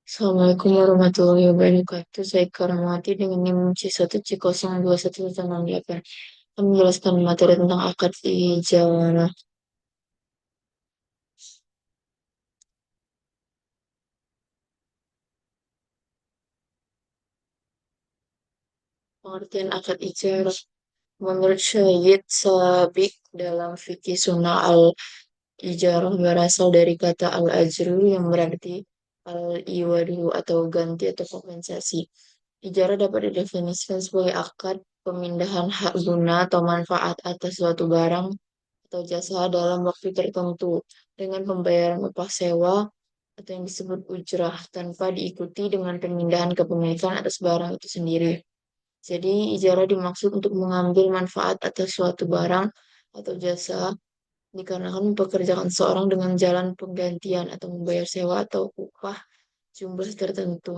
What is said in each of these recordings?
Assalamualaikum warahmatullahi wabarakatuh. Saya Karamati dengan NIM C1C021168. Kami menjelaskan materi tentang akad ijarah. Pengertian akad ijarah. Menurut Syed Sabik dalam fikih sunnah al-ijarah berasal dari kata al-ajru yang berarti al-iwadu atau ganti atau kompensasi. Ijarah dapat didefinisikan sebagai akad pemindahan hak guna atau manfaat atas suatu barang atau jasa dalam waktu tertentu dengan pembayaran upah sewa atau yang disebut ujrah tanpa diikuti dengan pemindahan kepemilikan atas barang itu sendiri. Jadi, ijarah dimaksud untuk mengambil manfaat atas suatu barang atau jasa dikarenakan mempekerjakan seorang dengan jalan penggantian atau membayar sewa atau upah jumlah tertentu.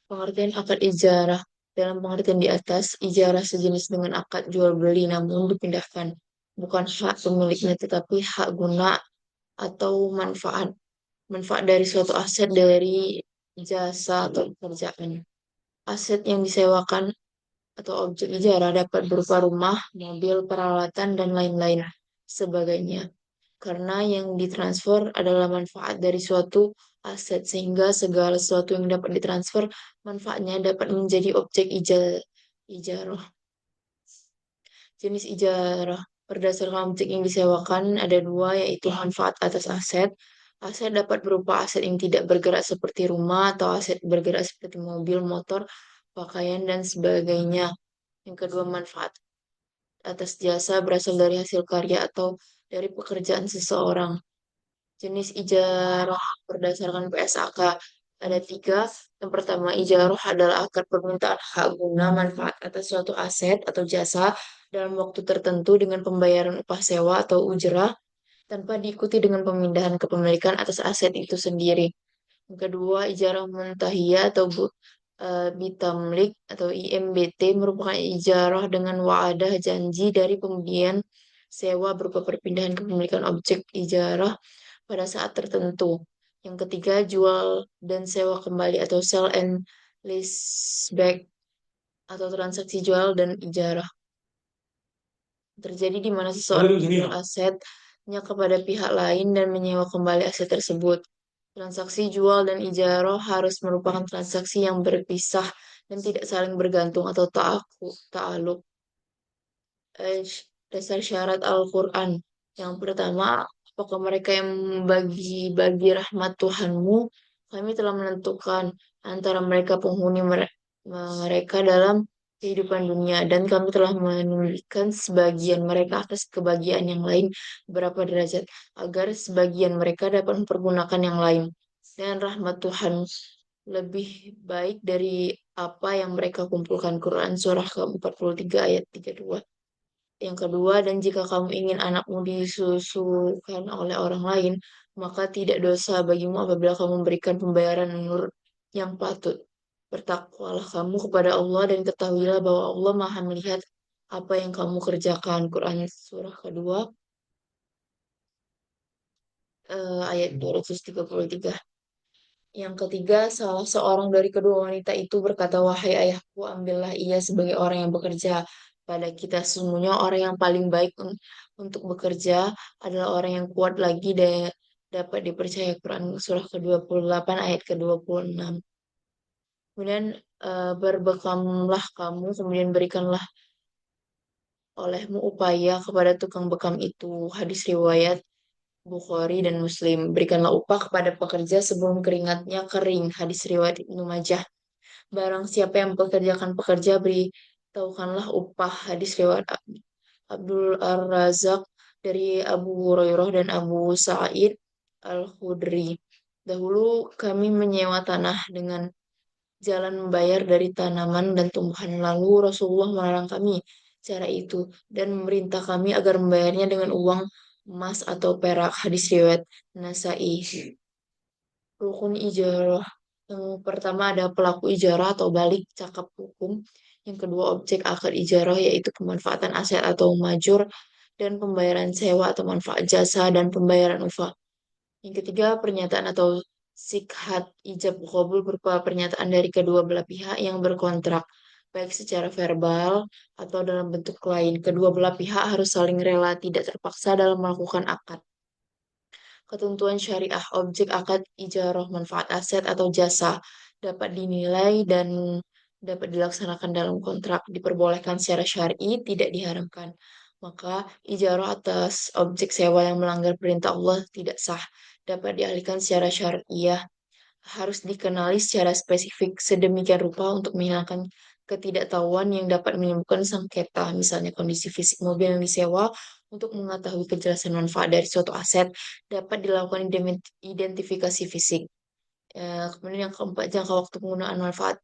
Pengertian akad ijarah. Dalam pengertian di atas, ijarah sejenis dengan akad jual beli namun dipindahkan. Bukan hak pemiliknya tetapi hak guna atau manfaat. Manfaat dari suatu aset dari jasa atau pekerjaan. Aset yang disewakan atau objek ijarah dapat berupa rumah, mobil, peralatan, dan lain-lain sebagainya. Karena yang ditransfer adalah manfaat dari suatu aset, sehingga segala sesuatu yang dapat ditransfer, manfaatnya dapat menjadi objek ijarah. Jenis ijarah berdasarkan objek yang disewakan ada dua, yaitu manfaat atas aset. Aset dapat berupa aset yang tidak bergerak seperti rumah atau aset bergerak seperti mobil, motor, pakaian, dan sebagainya. Yang kedua, manfaat atas jasa berasal dari hasil karya atau dari pekerjaan seseorang. Jenis ijarah berdasarkan PSAK ada tiga. Yang pertama, ijarah adalah akad permintaan hak guna manfaat atas suatu aset atau jasa dalam waktu tertentu dengan pembayaran upah sewa atau ujrah tanpa diikuti dengan pemindahan kepemilikan atas aset itu sendiri. Yang kedua, ijarah muntahiyah atau bitamlik atau IMBT merupakan ijarah dengan wa'adah janji dari pemberian sewa berupa perpindahan kepemilikan objek ijarah pada saat tertentu. Yang ketiga, jual dan sewa kembali atau sell and leaseback atau transaksi jual dan ijarah. Terjadi di mana seseorang menjual asetnya kepada pihak lain dan menyewa kembali aset tersebut. Transaksi jual dan ijarah harus merupakan transaksi yang berpisah dan tidak saling bergantung atau ta'aluk. Eh, Dasar syarat Al-Quran. Yang pertama, apakah mereka yang membagi-bagi rahmat Tuhanmu, kami telah menentukan antara mereka penghuni mereka dalam kehidupan dunia, dan kami telah menunjukkan sebagian mereka atas kebahagiaan yang lain berapa derajat, agar sebagian mereka dapat mempergunakan yang lain. Dan rahmat Tuhan lebih baik dari apa yang mereka kumpulkan. Quran Surah ke-43 ayat 32. Yang kedua, dan jika kamu ingin anakmu disusukan oleh orang lain, maka tidak dosa bagimu apabila kamu memberikan pembayaran menurut yang patut. Bertakwalah kamu kepada Allah dan ketahuilah bahwa Allah Maha melihat apa yang kamu kerjakan. Quran surah kedua ayat 233. Yang ketiga, salah seorang dari kedua wanita itu berkata, "Wahai ayahku, ambillah ia sebagai orang yang bekerja pada kita. Sesungguhnya orang yang paling baik untuk bekerja adalah orang yang kuat lagi dan dapat dipercaya." Quran surah ke-28 ayat ke-26. Kemudian berbekamlah kamu, kemudian berikanlah olehmu upaya kepada tukang bekam itu. Hadis riwayat Bukhari dan Muslim. Berikanlah upah kepada pekerja sebelum keringatnya kering. Hadis riwayat Ibnu Majah. Barang siapa yang mempekerjakan pekerja, beritahukanlah upah. Hadis riwayat Abdul Ar-Razak dari Abu Hurairah dan Abu Sa'id Al-Khudri. Dahulu kami menyewa tanah dengan jalan membayar dari tanaman dan tumbuhan. Lalu Rasulullah melarang kami cara itu dan memerintah kami agar membayarnya dengan uang emas atau perak. Hadis riwayat Nasai. Rukun ijarah. Yang pertama ada pelaku ijarah atau balik cakap hukum. Yang kedua objek akad ijarah yaitu pemanfaatan aset atau majur dan pembayaran sewa atau manfaat jasa dan pembayaran upah. Yang ketiga pernyataan atau Sikhat ijab kabul berupa pernyataan dari kedua belah pihak yang berkontrak, baik secara verbal atau dalam bentuk lain. Kedua belah pihak harus saling rela, tidak terpaksa dalam melakukan akad. Ketentuan syariah, objek akad ijarah, manfaat aset atau jasa dapat dinilai dan dapat dilaksanakan dalam kontrak, diperbolehkan secara syar'i, tidak diharamkan. Maka ijarah atas objek sewa yang melanggar perintah Allah tidak sah, dapat dialihkan secara syariah, harus dikenali secara spesifik sedemikian rupa untuk menghilangkan ketidaktahuan yang dapat menimbulkan sengketa, misalnya kondisi fisik mobil yang disewa. Untuk mengetahui kejelasan manfaat dari suatu aset, dapat dilakukan identifikasi fisik. Kemudian yang keempat, jangka waktu penggunaan manfaat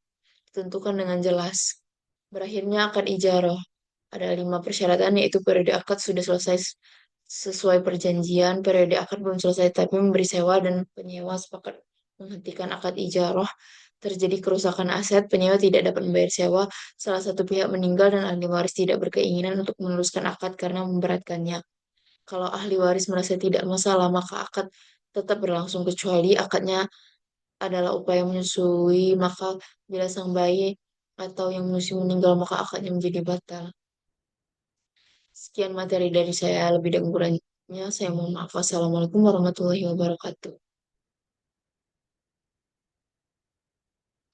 ditentukan dengan jelas. Berakhirnya akad ijarah. Ada 5 persyaratan, yaitu periode akad sudah selesai sesuai perjanjian, periode akad belum selesai tapi memberi sewa dan penyewa sepakat menghentikan akad ijarah, terjadi kerusakan aset, penyewa tidak dapat membayar sewa, salah satu pihak meninggal dan ahli waris tidak berkeinginan untuk meneruskan akad karena memberatkannya. Kalau ahli waris merasa tidak masalah, maka akad tetap berlangsung kecuali akadnya adalah upaya menyusui, maka bila sang bayi atau yang menyusui meninggal, maka akadnya menjadi batal. Sekian materi dari saya, lebih dan kurangnya saya mohon maaf. Wassalamualaikum warahmatullahi wabarakatuh.